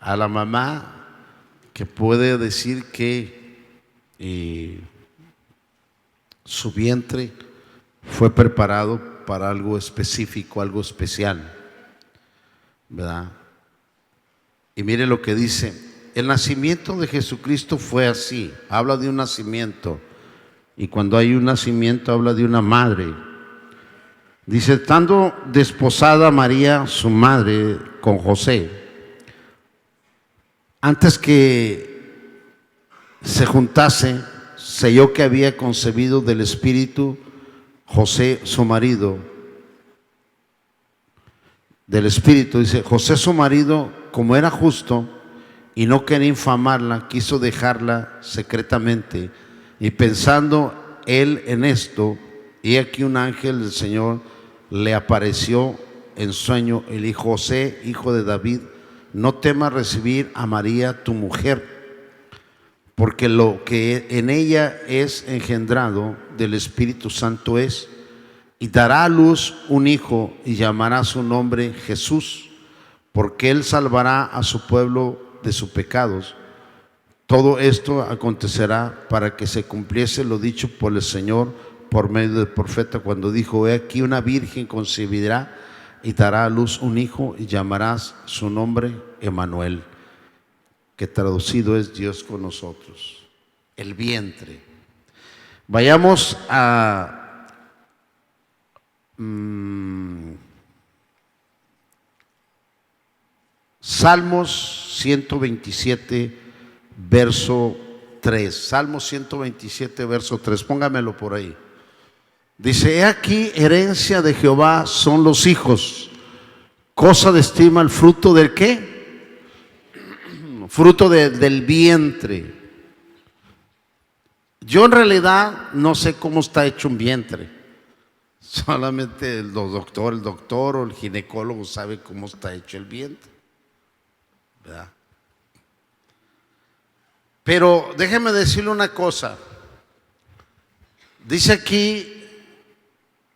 a la mamá que puede decir que su vientre fue preparado para algo específico, algo especial, ¿verdad? Y mire lo que dice: el nacimiento de Jesucristo fue así. Habla de un nacimiento, y cuando hay un nacimiento habla de una madre. Dice: estando desposada María, su madre, con José, antes que se juntase, se halló que había concebido del Espíritu. José, su marido, del Espíritu, dice: José, su marido, como era justo y no quería infamarla, quiso dejarla secretamente. Y pensando él en esto, y aquí un ángel del Señor le apareció en sueño y le dijo: José, hijo de David, no temas recibir a María tu mujer, porque lo que en ella es engendrado del Espíritu Santo es, y dará a luz un hijo y llamará su nombre Jesús, porque él salvará a su pueblo de sus pecados. Todo esto acontecerá para que se cumpliese lo dicho por el Señor por medio del profeta, cuando dijo: he aquí una virgen concebirá y dará a luz un hijo y llamarás su nombre Emmanuel, que traducido es Dios con nosotros. El vientre. Vayamos a Salmos 127, verso 3. Salmos 127, verso 3. Póngamelo por ahí. Dice: he aquí, herencia de Jehová son los hijos, cosa de estima el fruto del ¿qué? Fruto del vientre. Yo en realidad no sé cómo está hecho un vientre. Solamente el doctor o el ginecólogo sabe cómo está hecho el vientre, ¿verdad? Pero déjeme decirle una cosa. Dice aquí: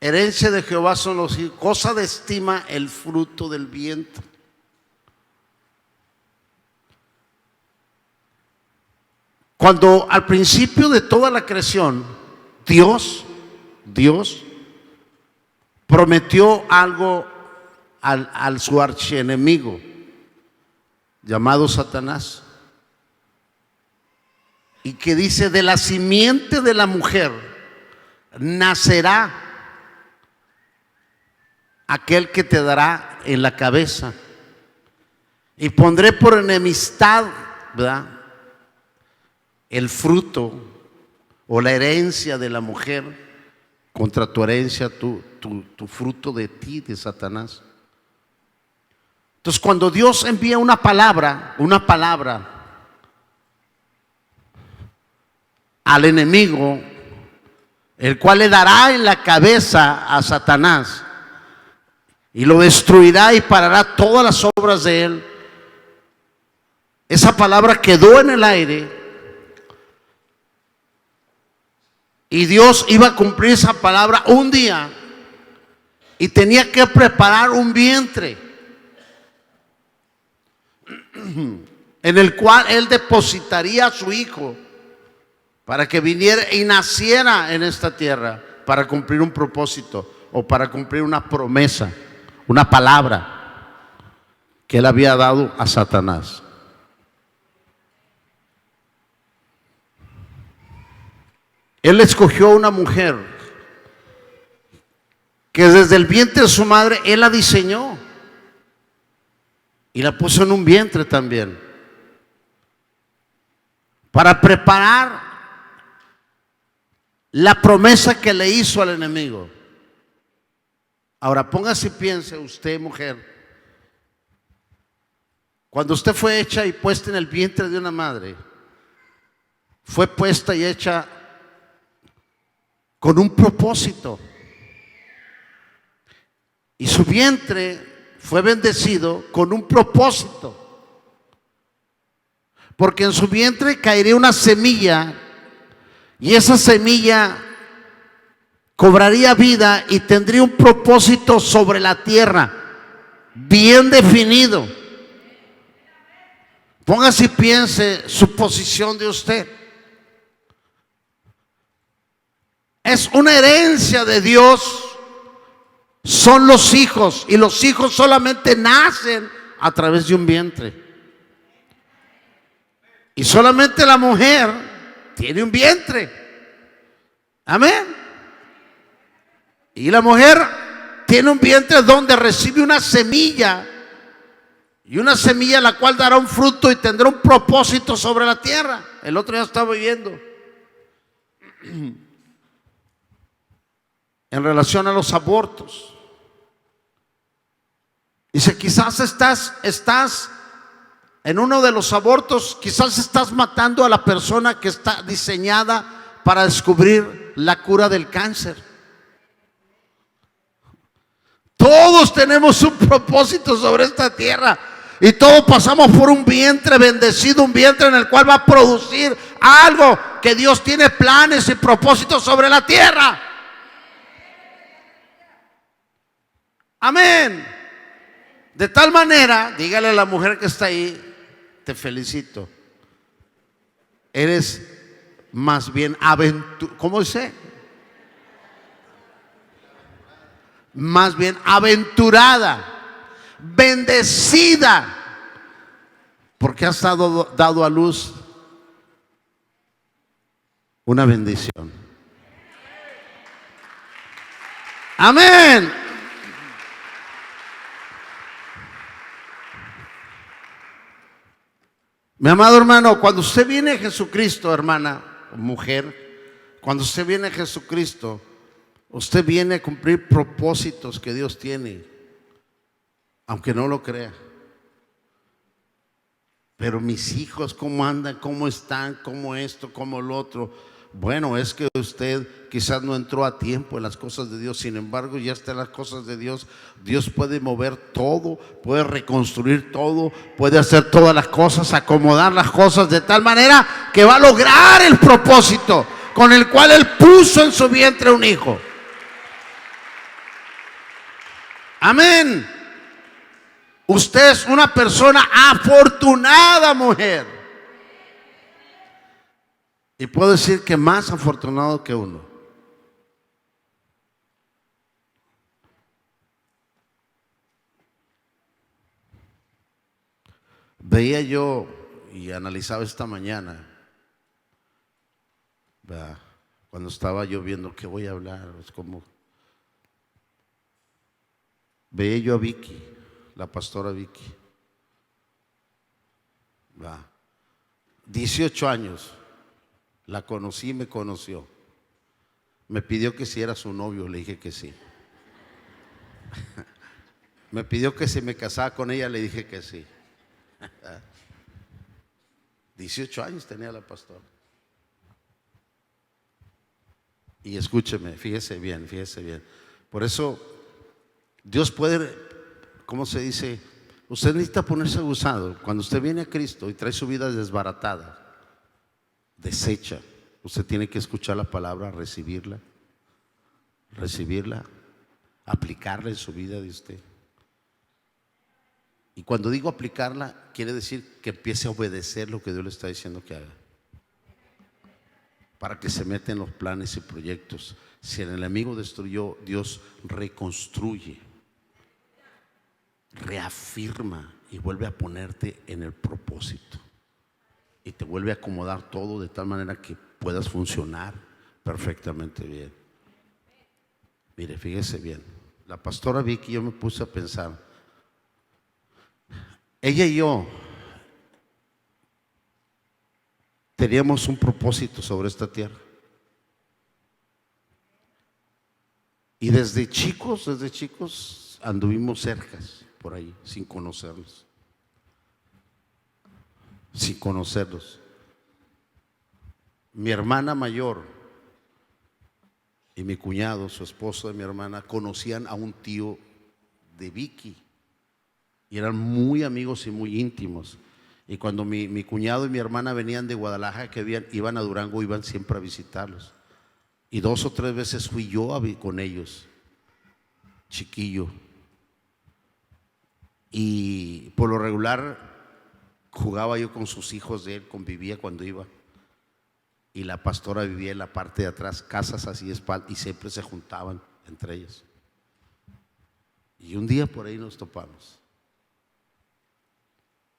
herencia de Jehová son los hijos, cosa de estima el fruto del vientre. Cuando al principio de toda la creación, Dios prometió algo al su archienemigo llamado Satanás, y que dice: de la simiente de la mujer nacerá aquel que te dará en la cabeza, y pondré por enemistad, ¿verdad?, el fruto o la herencia de la mujer contra tu herencia, tu fruto de ti, de Satanás. Entonces, cuando Dios envía una palabra al enemigo, el cual le dará en la cabeza a Satanás y lo destruirá y parará todas las obras de él, esa palabra quedó en el aire. Y Dios iba a cumplir esa palabra un día, y tenía que preparar un vientre en el cual Él depositaría a su hijo para que viniera y naciera en esta tierra para cumplir un propósito o para cumplir una promesa, una palabra que Él había dado a Satanás. Él escogió a una mujer que desde el vientre de su madre Él la diseñó y la puso en un vientre también para preparar la promesa que le hizo al enemigo. Ahora póngase y piense usted, mujer, cuando usted fue hecha y puesta en el vientre de una madre, fue puesta y hecha con un propósito, y su vientre fue bendecido con un propósito, porque en su vientre caería una semilla, y esa semilla cobraría vida y tendría un propósito sobre la tierra bien definido. Póngase y piense su posición de usted. Es una herencia de Dios. Son los hijos, y los hijos solamente nacen a través de un vientre. Y solamente la mujer tiene un vientre. Amén. Y la mujer tiene un vientre donde recibe una semilla. Y una semilla la cual dará un fruto y tendrá un propósito sobre la tierra. El otro día estaba viendo en relación a los abortos. Dice, quizás estás en uno de los abortos, quizás estás matando a la persona que está diseñada para descubrir la cura del cáncer. Todos tenemos un propósito sobre esta tierra y todos pasamos por un vientre bendecido, un vientre en el cual va a producir algo, que Dios tiene planes y propósitos sobre la tierra. Amén. De tal manera, dígale a la mujer que está ahí, te felicito. Eres más bien ¿cómo dice? Más bien aventurada, bendecida, porque has dado a luz una bendición. Amén. Mi amado hermano, cuando usted viene a Jesucristo, hermana, mujer, cuando usted viene a Jesucristo, usted viene a cumplir propósitos que Dios tiene, aunque no lo crea. Pero mis hijos, ¿cómo andan? ¿Cómo están? ¿Cómo esto? ¿Cómo lo otro? Bueno, es que usted quizás no entró a tiempo en las cosas de Dios. Sin embargo, ya está en las cosas de Dios. Dios puede mover todo, puede reconstruir todo, puede hacer todas las cosas, acomodar las cosas de tal manera que va a lograr el propósito con el cual Él puso en su vientre un hijo. Amén. Usted es una persona afortunada, mujer. Y puedo decir que más afortunado que uno. Veía yo y analizaba esta mañana, ¿verdad? Cuando estaba yo viendo qué voy a hablar, es como veía yo a Vicky, la pastora Vicky, ¿verdad? 18 años. La conocí y me conoció. Me pidió que si era su novio, le dije que sí. Me pidió que si me casaba con ella, le dije que sí. 18 años tenía la pastora. Y escúcheme, fíjese bien, fíjese bien. Por eso, Dios puede, ¿cómo se dice? Usted necesita ponerse abusado. Cuando usted viene a Cristo y trae su vida desbaratada, deshecha, usted tiene que escuchar la palabra, recibirla, aplicarla en su vida de usted. Y cuando digo aplicarla, quiere decir que empiece a obedecer lo que Dios le está diciendo que haga, para que se meta en los planes y proyectos. Si el enemigo destruyó, Dios reconstruye, reafirma y vuelve a ponerte en el propósito. Y te vuelve a acomodar todo de tal manera que puedas funcionar perfectamente bien. Mire, fíjese bien. La pastora Vicky, yo me puse a pensar. Ella y yo teníamos un propósito sobre esta tierra. Y desde chicos anduvimos cercas por ahí, sin conocerlos. Mi hermana mayor y mi cuñado, su esposo de mi hermana, conocían a un tío de Vicky y eran muy amigos y muy íntimos. Y cuando mi cuñado y mi hermana venían de Guadalajara, iban a Durango, iban siempre a visitarlos. Y 2 o 3 veces fui yo con ellos, chiquillo. Y por lo regular jugaba yo con sus hijos de él, convivía cuando iba. Y la pastora vivía en la parte de atrás, casas así de espalda, y siempre se juntaban entre ellos. Y un día por ahí nos topamos.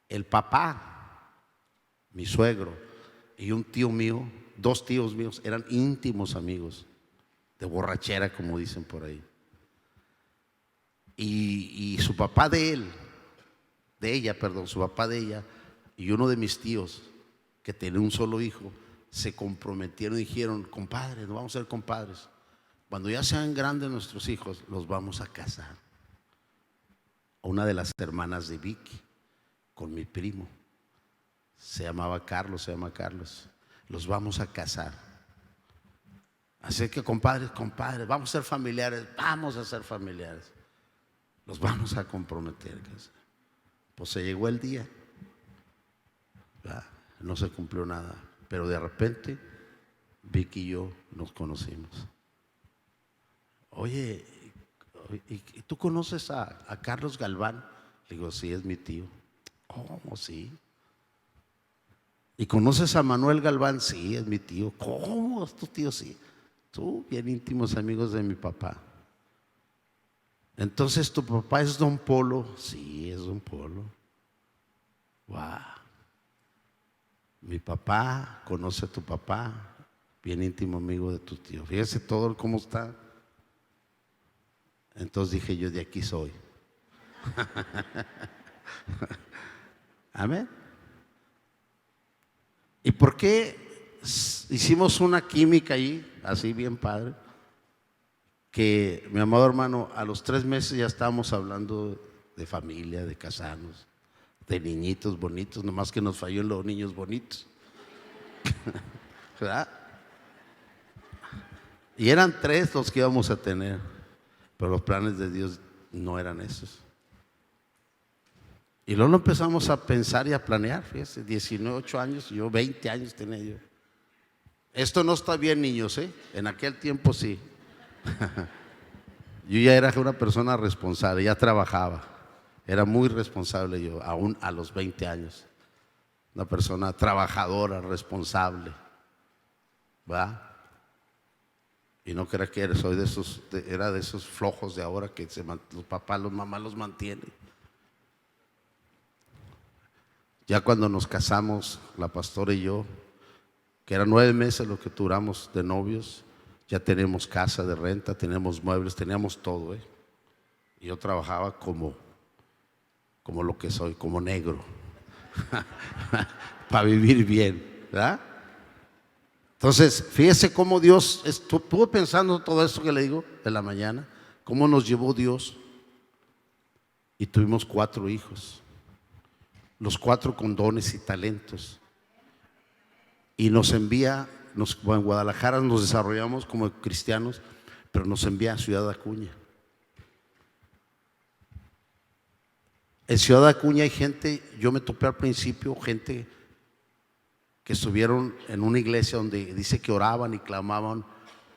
El papá, mi suegro, y un tío mío, dos tíos míos, eran íntimos amigos, de borrachera, como dicen por ahí. Y su papá su papá de ella, y uno de mis tíos, que tenía un solo hijo, se comprometieron y dijeron: compadres, nos vamos a ser compadres. Cuando ya sean grandes nuestros hijos, los vamos a casar. A una de las hermanas de Vicky, con mi primo, se llama Carlos. Los vamos a casar. Así que compadres, vamos a ser familiares, los vamos a comprometer. Pues se llegó el día, ¿verdad? No se cumplió nada, pero de repente Vicky y yo nos conocimos. Oye, ¿y tú conoces a Carlos Galván? Le digo: sí, es mi tío. ¿Cómo? Sí. ¿Y conoces a Manuel Galván? Sí, es mi tío. ¿Cómo? ¿Es tu tío? Sí. Tú, bien íntimos amigos de mi papá. Entonces, ¿tu papá es Don Polo? Sí, es Don Polo. Wow. Mi papá conoce a tu papá, bien íntimo amigo de tu tío. Fíjese todo cómo está. Entonces dije yo: de aquí soy. Amén. ¿Y por qué hicimos una química ahí, así bien padre? Que, mi amado hermano, a los 3 meses ya estábamos hablando de familia, de casarnos, de niñitos bonitos, nomás que nos falló en los niños bonitos. ¿Verdad? Y eran 3 los que íbamos a tener, pero los planes de Dios no eran esos. Y luego empezamos a pensar y a planear. Fíjese, 18 años, yo 20 años tenía yo. Esto no está bien, niños, en aquel tiempo sí. Yo ya era una persona responsable, ya trabajaba, era muy responsable yo, aún a los 20 años. Una persona trabajadora, responsable, ¿va? Y no crea que soy era de esos flojos de ahora que los papás, los mamás los mantienen. Ya cuando nos casamos, la pastora y yo, que eran 9 meses lo que duramos de novios, ya tenemos casa de renta, tenemos muebles, teníamos todo. Y yo trabajaba como lo que soy, como negro, para vivir bien, ¿verdad? Entonces, fíjese cómo Dios estuvo pensando todo esto que le digo de la mañana, cómo nos llevó Dios. Y tuvimos 4 hijos, los 4 con dones y talentos. Y nos envía, en Guadalajara nos desarrollamos como cristianos, pero nos envía a Ciudad Acuña. En Ciudad Acuña hay gente, yo me topé al principio, gente que estuvieron en una iglesia donde dice que oraban y clamaban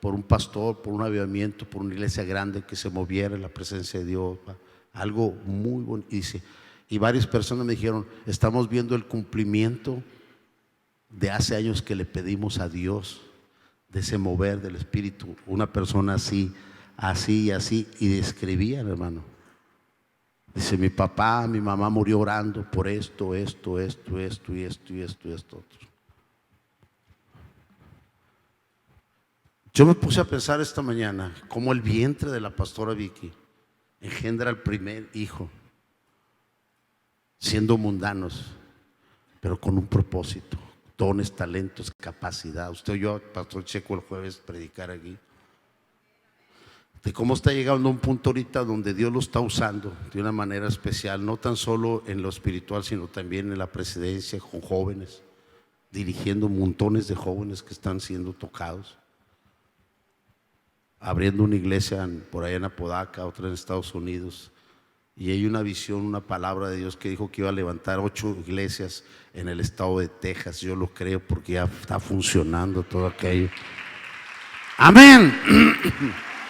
por un pastor, por un avivamiento, por una iglesia grande que se moviera en la presencia de Dios, algo muy bonito. Y varias personas me dijeron: estamos viendo el cumplimiento de hace años que le pedimos a Dios, de ese mover del Espíritu. Una persona así, y describían, hermano. Dice: mi papá, mi mamá murió orando por esto. Yo me puse a pensar esta mañana cómo el vientre de la pastora Vicky engendra el primer hijo, siendo mundanos, pero con un propósito, dones, talentos, capacidad. Usted oyó al pastor Checo el jueves predicar aquí de cómo está llegando a un punto ahorita donde Dios lo está usando de una manera especial, no tan solo en lo espiritual, sino también en la presidencia, con jóvenes, dirigiendo montones de jóvenes que están siendo tocados, abriendo una iglesia por allá en Apodaca, otra en Estados Unidos. Y hay una visión, una palabra de Dios que dijo que iba a levantar 8 iglesias en el estado de Texas. Yo lo creo porque ya está funcionando todo aquello. Amén.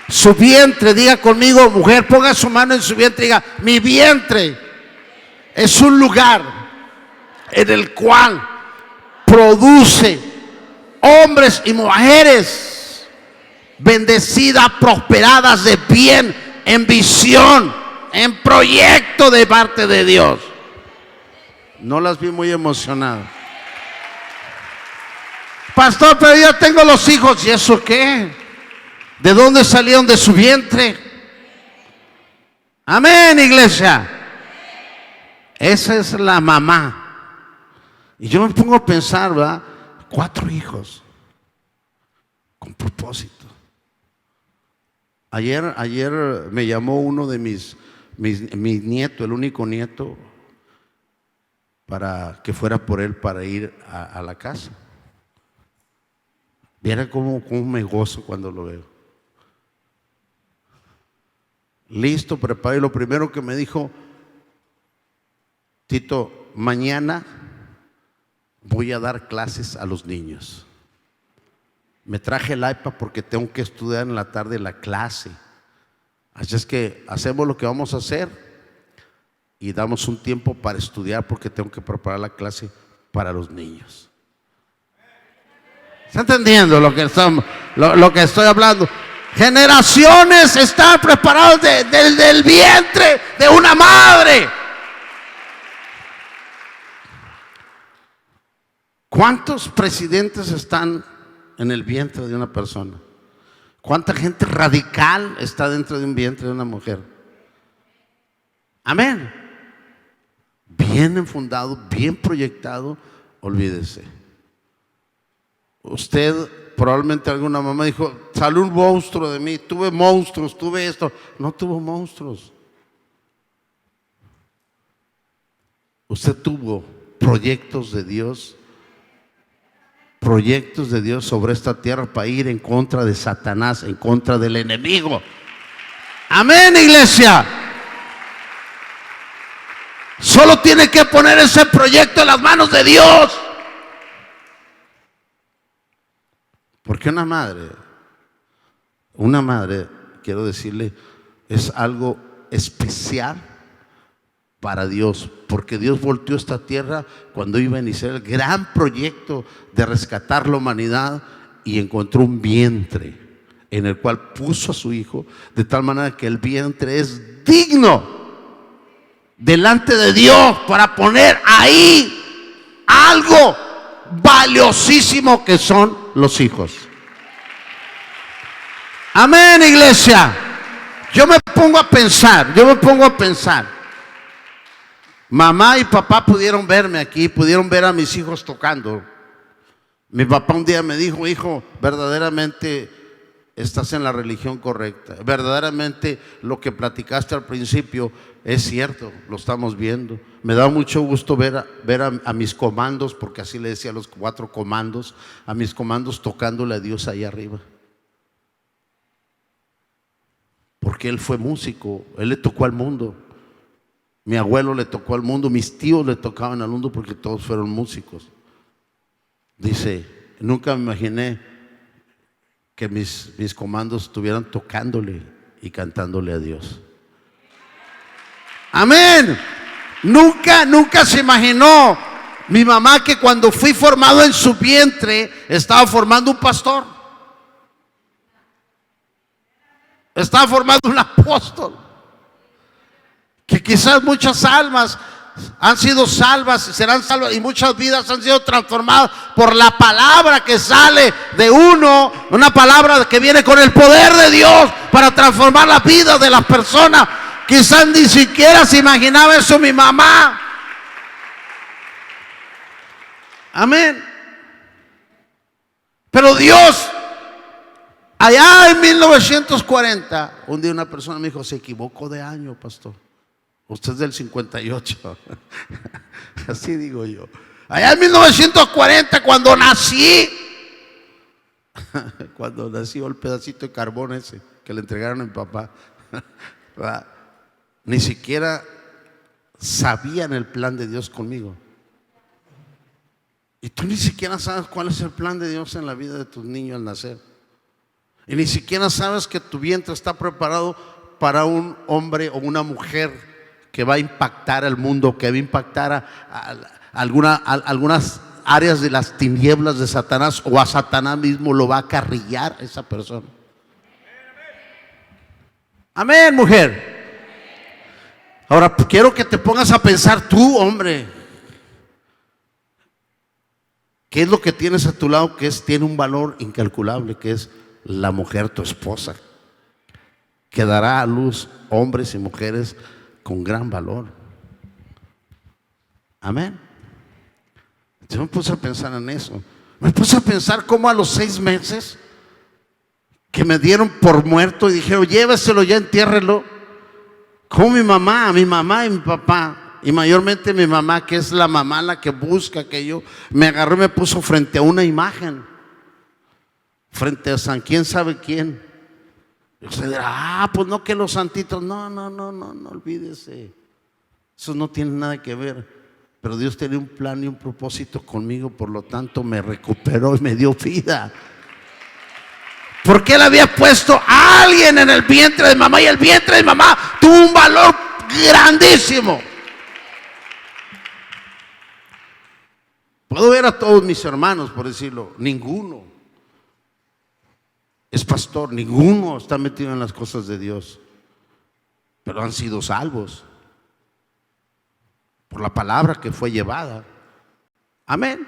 Su vientre, diga conmigo, mujer, ponga su mano en su vientre y diga: mi vientre es un lugar en el cual produce hombres y mujeres bendecidas, prosperadas de bien, en visión, en proyecto de parte de Dios. No las vi muy emocionadas. Pastor, pero yo tengo los hijos. ¿Y eso qué? ¿De dónde salieron? De su vientre. Amén, iglesia. Esa es la mamá. Y yo me pongo a pensar, ¿verdad? 4 hijos con propósito. Ayer me llamó uno de mis nietos, el único nieto, para que fuera por él para ir a la casa. Viera cómo me gozo cuando lo veo. Listo, preparé. Lo primero que me dijo: Tito, mañana voy a dar clases a los niños. Me traje el iPad porque tengo que estudiar en la tarde la clase. Así es que hacemos lo que vamos a hacer y damos un tiempo para estudiar porque tengo que preparar la clase para los niños. ¿Está entendiendo lo que estoy hablando? Generaciones están preparadas del vientre de una madre. ¿Cuántos presidentes están en el vientre de una persona? ¿Cuánta gente radical está dentro de un vientre de una mujer? Amén. Bien enfundado, bien proyectado. Olvídese. Usted, probablemente alguna mamá dijo: salió un monstruo de mí, tuve monstruos, tuve esto. No tuvo monstruos. Usted tuvo proyectos de Dios sobre esta tierra para ir en contra de Satanás, en contra del enemigo. Amén, iglesia. Solo tiene que poner ese proyecto en las manos de Dios. Porque una madre, quiero decirle, es algo especial para Dios, porque Dios volteó esta tierra cuando iba a iniciar el gran proyecto de rescatar la humanidad, y encontró un vientre en el cual puso a su hijo, de tal manera que el vientre es digno delante de Dios para poner ahí algo valiosísimo que son los hijos. Amén, iglesia. Yo me pongo a pensar. Mamá y papá pudieron verme aquí, pudieron ver a mis hijos tocando. Mi papá un día me dijo: hijo, verdaderamente estás en la religión correcta. Verdaderamente lo que platicaste al principio es cierto, lo estamos viendo. Me da mucho gusto ver a mis comandos, porque así le decía a los 4 comandos, a mis comandos tocándole a Dios ahí arriba. Porque él fue músico, él le tocó al mundo. Mi abuelo le tocó al mundo, mis tíos le tocaban al mundo porque todos fueron músicos. Dice: nunca me imaginé que mis comandos estuvieran tocándole y cantándole a Dios. Amén. Nunca se imaginó mi mamá que cuando fui formado en su vientre estaba formando un pastor, estaba formando un apóstol, que quizás muchas almas han sido salvas, serán salvas, y muchas vidas han sido transformadas por la palabra que sale de uno, una palabra que viene con el poder de Dios para transformar la vida de las personas. Quizás ni siquiera se imaginaba eso mi mamá. Amén. Pero Dios, allá en 1940, un día una persona me dijo: se equivocó de año, pastor. Usted es del 58. Así digo yo. Allá en 1940, cuando nací, el pedacito de carbón ese que le entregaron a mi papá, ni siquiera sabían el plan de Dios conmigo. Y tú ni siquiera sabes cuál es el plan de Dios en la vida de tus niños al nacer. Y ni siquiera sabes que tu vientre está preparado para un hombre o una mujer que va a impactar al mundo, que va a impactar algunas áreas de las tinieblas de Satanás, o a Satanás mismo lo va a acarrillar a esa persona. Amén, mujer. Ahora quiero que te pongas a pensar tú, hombre, ¿qué es lo que tienes a tu lado que tiene un valor incalculable, que es la mujer, tu esposa, que dará a luz hombres y mujeres con gran valor? Amén. Yo me puse a pensar en eso. Me puse a pensar cómo a los 6 meses que me dieron por muerto y dijeron, lléveselo ya, entiérrelo. Como mi mamá y mi papá, y mayormente mi mamá, que es la mamá la que busca aquello, me agarró y me puso frente a una imagen, frente a San quién sabe quién. Y usted dirá, pues no, que los santitos, no, olvídese, eso no tiene nada que ver. Pero Dios tenía un plan y un propósito conmigo, por lo tanto me recuperó y me dio vida. Porque Él había puesto a alguien en el vientre de mamá, y el vientre de mamá tuvo un valor grandísimo. Puedo ver a todos mis hermanos, por decirlo, ninguno es pastor, ninguno está metido en las cosas de Dios, pero han sido salvos por la palabra que fue llevada. Amén.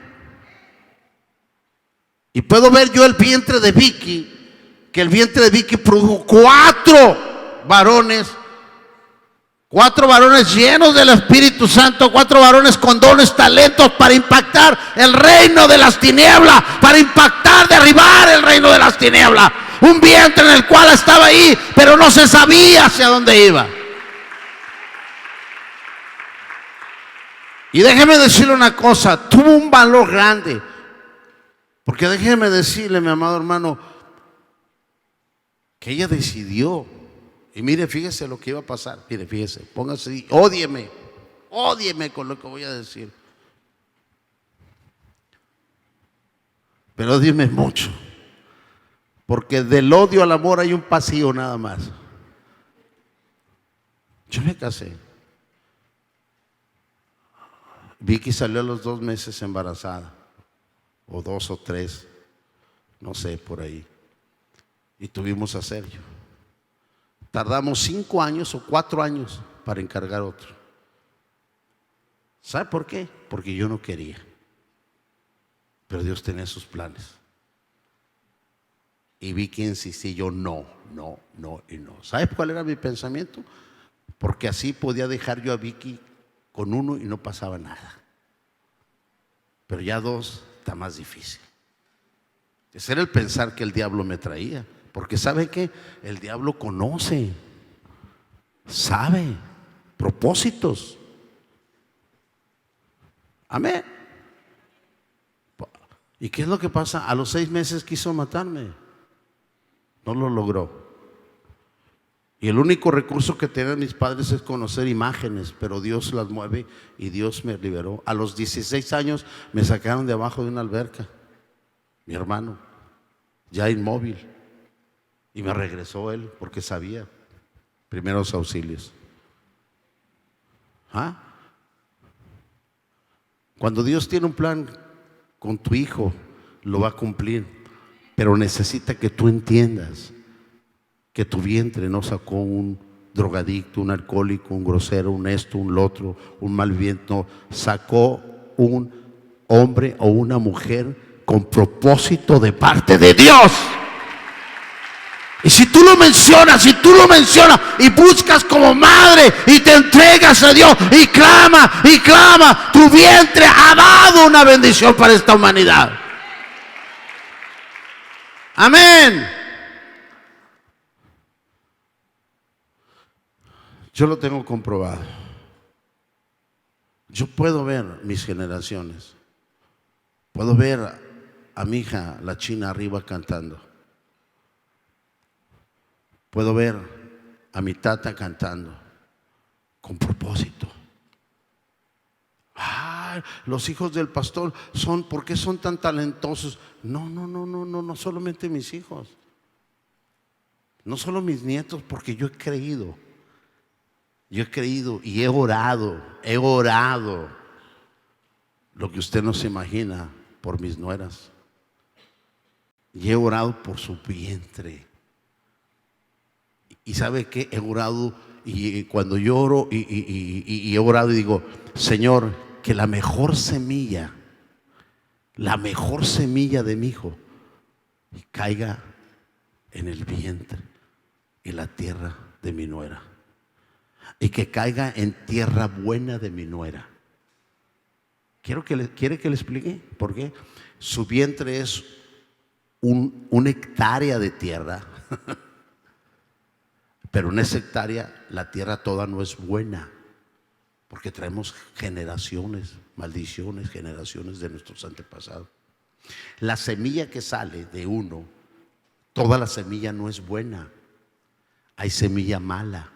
Y puedo ver yo el vientre de Vicky, que el vientre de Vicky produjo 4 varones llenos del Espíritu Santo, 4 varones con dones, talentos para impactar el reino de las tinieblas, para impactar, derribar el reino de las tinieblas. Un vientre en el cual estaba ahí, pero no se sabía hacia dónde iba. Y déjeme decirle una cosa, tuvo un valor grande, porque déjeme decirle, mi amado hermano, que ella decidió. Y mire, fíjese lo que iba a pasar. Mire, fíjese, póngase ahí, ódieme con lo que voy a decir, pero ódieme mucho, porque del odio al amor hay un pasillo nada más. Yo me casé. Vicky salió a los 2 meses embarazada, o 2 o 3, no sé, por ahí. Y tuvimos a Sergio. Tardamos 5 años o 4 años para encargar otro. ¿Sabe por qué? Porque yo no quería, pero Dios tenía sus planes. Y Vicky insistía, yo no. ¿Sabe cuál era mi pensamiento? Porque así podía dejar yo a Vicky con 1 y no pasaba nada. Pero ya 2 está más difícil. Ese era el pensar que el diablo me traía. Porque ¿sabe qué? El diablo conoce, sabe propósitos. Amén. ¿Y qué es lo que pasa? A los 6 meses quiso matarme. No lo logró. Y el único recurso que tienen mis padres es conocer imágenes, pero Dios las mueve y Dios me liberó. A los 16 años me sacaron de abajo de una alberca, mi hermano, ya inmóvil, y me regresó él porque sabía primeros auxilios. Cuando Dios tiene un plan con tu hijo, lo va a cumplir, pero necesita que tú entiendas que tu vientre no sacó un drogadicto, un alcohólico, un grosero, un esto, un lo otro, un mal viento. Sacó un hombre o una mujer con propósito de parte de Dios. Y si tú lo mencionas y buscas como madre y te entregas a Dios y clama, tu vientre ha dado una bendición para esta humanidad. Amén. Yo lo tengo comprobado. Yo puedo ver mis generaciones. Puedo ver a mi hija, la china, arriba cantando. Puedo ver a mi tata cantando con propósito. Los hijos del pastor ¿por qué son tan talentosos? No solamente mis hijos. No solo mis nietos, porque yo he creído y he orado lo que usted no se imagina por mis nueras. Y he orado por su vientre. Y ¿sabe qué? He orado, y cuando yo oro y he orado y digo, Señor, que la mejor semilla de mi hijo caiga en el vientre y la tierra de mi nuera, y que caiga en tierra buena de mi nuera. ¿Quiere que le explique por qué? Su vientre es una hectárea de tierra, pero en esa hectárea la tierra toda no es buena, porque traemos generaciones, maldiciones, generaciones de nuestros antepasados. La semilla que sale de uno, toda la semilla no es buena. Hay semilla mala,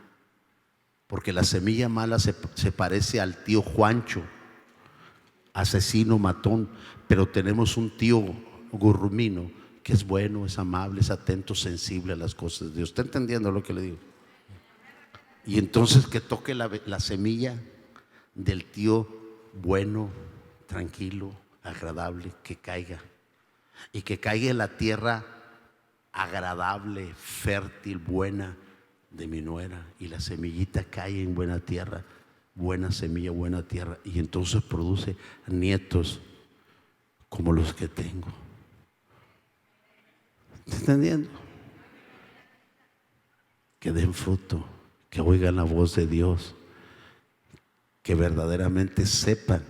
porque la semilla mala se parece al tío Juancho, asesino, matón, pero tenemos un tío gurrumino que es bueno, es amable, es atento, sensible a las cosas de Dios. ¿Está entendiendo lo que le digo? Y entonces que toque la semilla del tío bueno, tranquilo, agradable, que caiga, y que caiga en la tierra agradable, fértil, buena de mi nuera, y la semillita cae en buena tierra, buena semilla, buena tierra, y entonces produce nietos como los que tengo. ¿Está entendiendo? Que den fruto, que oigan la voz de Dios, que verdaderamente sepan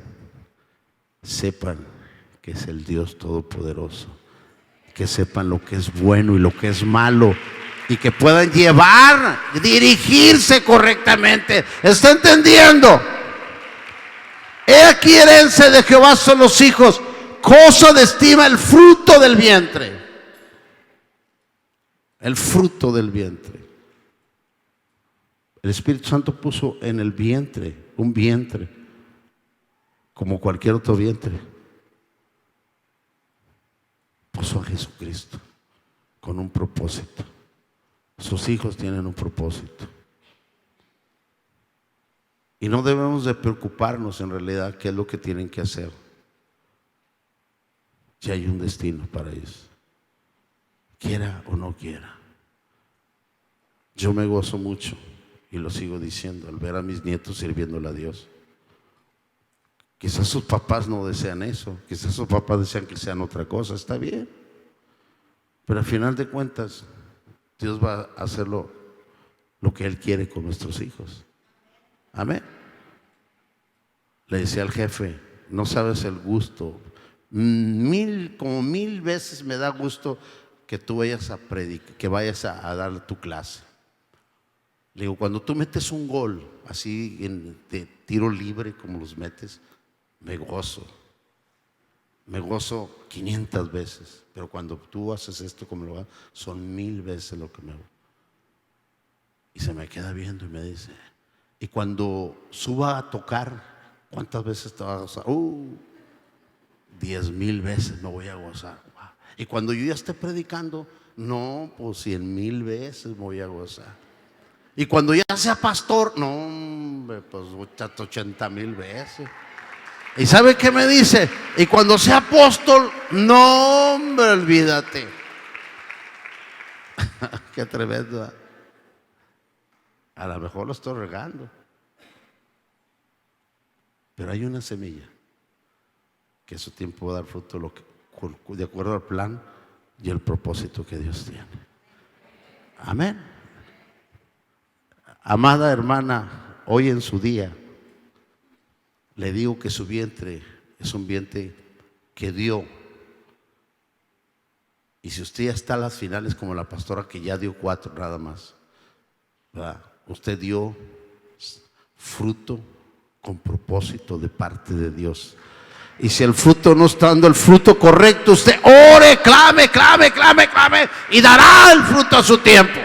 que es el Dios Todopoderoso, que sepan lo que es bueno y lo que es malo, y que puedan dirigirse correctamente. ¿Está entendiendo? He aquí herencia de Jehová son los hijos, cosa de estima el fruto del vientre. El fruto del vientre. El Espíritu Santo puso en el vientre, un vientre, como cualquier otro vientre. Puso a Jesucristo con un propósito. Sus hijos tienen un propósito. Y no debemos de preocuparnos en realidad qué es lo que tienen que hacer. Si hay un destino para ellos, quiera o no quiera. Yo me gozo mucho, y lo sigo diciendo, al ver a mis nietos sirviéndole a Dios. Quizás sus papás no desean eso, quizás sus papás desean que sean otra cosa, está bien. Pero al final de cuentas, Dios va a hacer lo que Él quiere con nuestros hijos. Amén. Le decía al jefe, no sabes el gusto, como 1000 veces me da gusto que tú vayas a predicar, que vayas a dar tu clase. Le digo, cuando tú metes un gol así de tiro libre como los metes, me gozo 500 veces, pero cuando tú haces esto como lo haces, son 1000 veces lo que me hago. Y se me queda viendo y me dice, y cuando suba a tocar, ¿cuántas veces te vas a gozar? 10,000 veces me voy a gozar. Y cuando yo ya esté predicando, no, pues 100,000 veces me voy a gozar. Y cuando ya sea pastor, no, hombre, pues 80,000 veces. ¿Y sabe qué me dice? Y cuando sea apóstol, no, hombre, olvídate. Qué tremendo. A lo mejor lo estoy regando, pero hay una semilla que a su tiempo va a dar fruto de acuerdo al plan y el propósito que Dios tiene. Amén. Amada hermana, hoy en su día le digo que su vientre es un vientre que dio. Y si usted ya está a las finales como la pastora que ya dio 4 nada más, ¿verdad? Usted dio fruto con propósito de parte de Dios. Y si el fruto no está dando el fruto correcto, usted ore, clame y dará el fruto a su tiempo.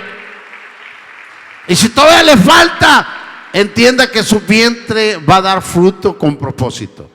Y si todavía le falta, entienda que su vientre va a dar fruto con propósito.